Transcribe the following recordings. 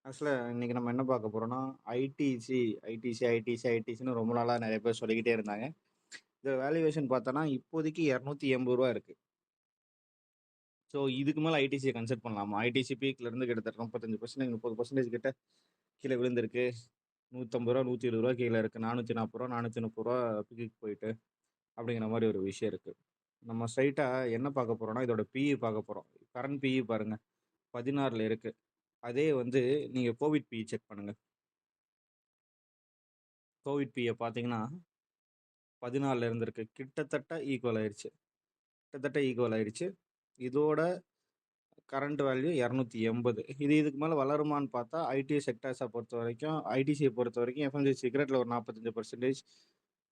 ஆக்சுவலா இன்னைக்கு நம்ம என்ன பார்க்க போறோம்னா, ஐடிசி, ஐடிசின்னு ரொம்ப நாளா நெறைய பேர் சொல்லிக்கிட்டே இருந்தாங்க. இதோட வேல்யூவேஷன் பார்த்தோம்னா, இப்போதைக்கு ரூ. 280 இருக்கு. ஸோ இதுக்கு மேல ஐடிசிய கன்சிடர் பண்ணலாமா? ஐடிசி பீக்ல இருந்து கிட்டத்தட்ட 35% 30% கிட்ட கீழ விழுந்திருக்கு. ரூ. 150 ரூ. 120 கீழ இருக்கு. ரூ. 440 ரூ. 430 பீக்குக்கு போயிட்டு அப்படிங்கிற மாரி ஒரு விஷயம் இருக்கு. நம்ம ஸ்ட்ரைட்டா என்ன பார்க்க போறோம்னா, இதோட பிஇ பார்க்க போறோம். கரண்ட் பிஇ பாருங்க 16ல இருக்கு. அதே வந்து நீங்க கோவிட் பிஇ செக் பண்ணுங்க. கோவிட் பிஏ பார்த்தீங்கன்னா, 14 இருந்திருக்கு. கிட்டத்தட்ட ஈக்குவல் ஆயிருச்சு. கிட்டத்தட்ட ஈக்குவல் ஆயிருச்சு. இதோட கரண்ட் வேல்யூ 280. இதுக்கு மேல வளருமான்னு பார்த்தா, ஐடி செக்டார்ஸ பொறுத்தவரைக்கும், ஐடிசிய பொறுத்தவரைக்கும் எஃப்எம்சிஜி சிகரெட்ல ஒரு 45%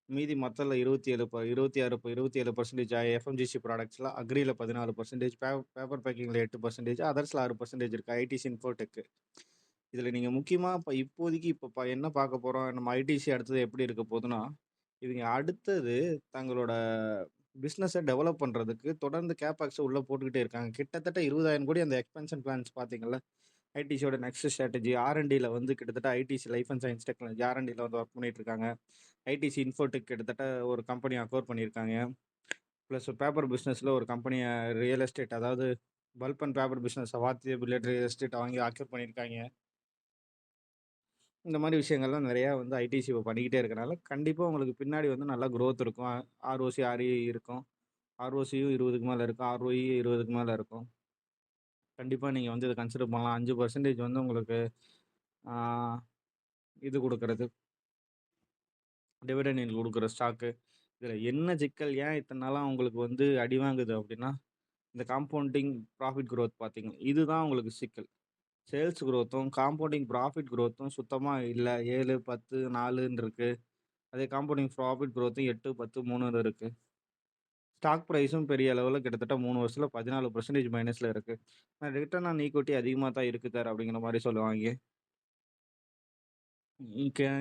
மீதி மத்தல 26 27% எஃப்எம்ஜிசி ப்ராடக்ட்ஸ்ல, அக்ரில 14%, பேப்பர் பேக்கிங்ல 8%, அதர்ஸ்ல 6% இருக்கு. ITC Infotech. இதுல நீங்க முக்கியமா இப்போதைக்கு என்ன பார்க்க போறோம், நம்ம ஐடிசி அடுத்தது எப்படி இருக்க போதுன்னா, இவங்க அடுத்தது தங்களோட பிசினஸ டெவலப் பண்றதுக்கு தொடர்ந்து கேப்பேக்ஸ உள்ள போட்டுக்கிட்டே இருக்காங்க. கிட்டத்தட்ட 20,000 கோடி அந்த எக்ஸ்பான்ஷன் பிளான்ஸ் பார்த்தீங்கல்ல, ஐடிசியோட நெக்ஸ்ட் ஸ்ட்ராட்டஜி ஆர்&டில வந்து கிட்டத்தட்ட ITC life and science technology ஆர்&டில வந்து ஒர்க் பண்ணிட்டு இருக்காங்க. ஐடிசி இன்ஃபோடெக் கிட்டத்தட்ட ஒரு கம்பெனி அக்வயர் பண்ணியிருக்காங்க. பிளஸ் பேப்பர் பிசினஸ்ல ஒரு கம்பெனிய ரியல் எஸ்டேட் அதாவது பல்ப் அண்ட் பேப்பர் பிசினஸ் அவாத்தி பில்லட் ரியல் எஸ்டேட் வாங்கி அக்வயர் பண்ணியிருக்காங்க. இந்த மாரி விஷயங்கள்லாம் நெறையா வந்து ஐடிசி இப்ப பண்ணிக்கிட்டே இருக்கனால, கண்டிப்பா உங்களுக்கு பின்னாடி வந்து நல்லா குரோத் இருக்கும். ஆர்ஓசி, ஆர்இ இருக்கும். ஆர்ஓசியும் 20க்கு மேல இருக்கும். ஆர்ஓஇ 20க்கு மேல இருக்கும். கண்டிப்பா நீங்க வந்து இத கன்சிடர் பண்ணலாம். 5% வந்து உங்களுக்கு ஆ இது குடுக்குறது, டிவிடெண்ட் யீல்ட் குடுக்குற ஸ்டாக்கு. இதுல என்ன சிக்கல்? ஏன் இத்தன நாளா உங்களுக்கு வந்து அடி வாங்குது அப்டின்னா, இந்த காம்பவுண்டிங் ப்ராஃபிட் குரோத் பார்த்தீங்க. இதுதான் உங்களுக்கு சிக்கல். சேல்ஸ் குரோத்தும், காம்பவுண்டிங் ப்ராஃபிட் குரோத்தும் சுத்தமா இல்ல. 7, 10, 4ன்னு இருக்கு. அதே காம்பவுண்டிங் ப்ராஃபிட் குரோத்தும் 8, 10, 3ன்னு இருக்கு. ஸ்டாக் பிரைஸும் பெரிய அளவுல கிட்டத்தட்ட 3 வருஷத்துல 14% மைனஸ்ல இருக்கு. ரிட்டர்ன் ஆன் ஈக்விட்டி அதிகமா தான் இருக்கு சார் அப்படிங்கிற மாரி சொல்லுவாய்ங்க.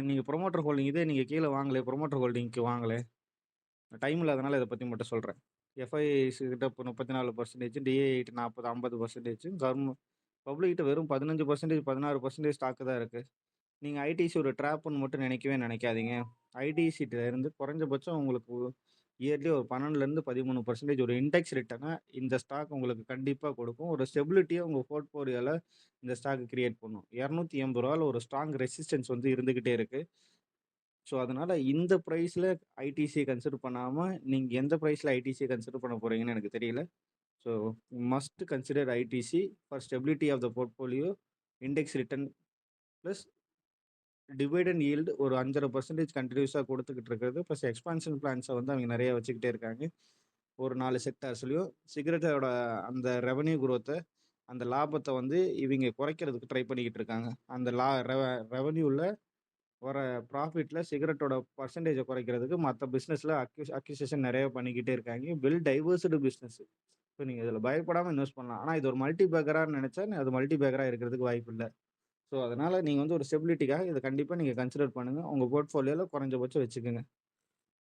நீங்க புரமோட்டர் ஹோல்டிங் இதே நீங்க கீழ வாங்கலே, புரமோட்டர் ஹோல்டிங்க்கு வாங்கலே. டைம் இல்லாதனால இத பத்தி மட்டும் சொல்றேன். எஃப்ஐஐஸ் கிட்ட இப்போ 34%, டிஐ 40, 50%, பப்ளிக் கிட்ட வெறும் 15%, 16% ஸ்டாக் தான் இருக்கு. நீங்க ஐடிசி ஒரு ட்ராப்ன்னு மட்டும் நினைக்கவே நினைக்காதீங்க. ஐடிசிட்ட இருந்து குறைஞ்சபட்சம் உங்களுக்கு இயர்லி ஒரு 12லருந்து 13% ஒரு இண்டெக்ஸ் ரிட்டர்ன இந்த ஸ்டாக் உங்களுக்கு கண்டிப்பா கொடுக்கும். ஒரு ஸ்டெபிலிட்டிய உங்க போர்ட்ஃபோலியோல இந்த ஸ்டாக் கிரியேட் பண்ணும். ரூ. 280ல ஒரு ஸ்ட்ராங் ரெசிஸ்டன்ஸ் வந்து இருந்துகிட்டே இருக்கு. ஸோ, அதனால இந்த பிரைஸ்ல ஐடிசிய கன்சிடர் பண்ணாம, நீங்க எந்த பிரைஸ்ல ஐடிசிய கன்சிடர் பண்ண போறீங்கன்னு எனக்கு தெரியல. So, must consider ITC for stability of the portfolio, index return plus dividend yield ஒரு 5.5% கன்டினியூஸா குடுத்துக்கிட்டு இருக்கிறது. பிளஸ் எக்ஸ்பான்ஷன் பிளான்ஸ வந்து அவங்க நெறைய வச்சுக்கிட்டே இருக்காங்க. ஒரு 4 செக்டார்ஸ்லயும். சிகரெட்டோட அந்த ரெவென்யூ குரோத்த, அந்த லாபத்த வந்து இவிங்க குறைக்கிறதுக்கு ட்ரை பண்ணிக்கிட்டு இருக்காங்க. அந்த லா ரெவ ரெவென்யூல வர ப்ராஃபிட்ல சிகரெட்டோட பெர்சன்டேஜ குறைக்கிறதுக்கு மத்த பிசினஸ்ல அக்யூசிஷன் நெறைய பண்ணிக்கிட்டே இருக்காங்க. Well divorced business. ஸோ நீங்க இதுல பயப்படாம இன்வெஸ்ட் பண்ணலாம். ஆனா இது ஒரு மல்டி பேக்கரான்னு நெனைச்சா, அது மல்டி பேக்கரா இருக்கிறதுக்கு வாய்ப்பு இல்ல. ஸோ, அதனால நீங்க வந்து ஒரு ஸ்டெபிலிட்டிக்காக இத கண்டிப்பா நீங்க கன்சிடர் பண்ணுங்க. உங்க போர்ட்ஃபோலியோல குறைஞ்சபட்சம் வச்சுக்கங்க.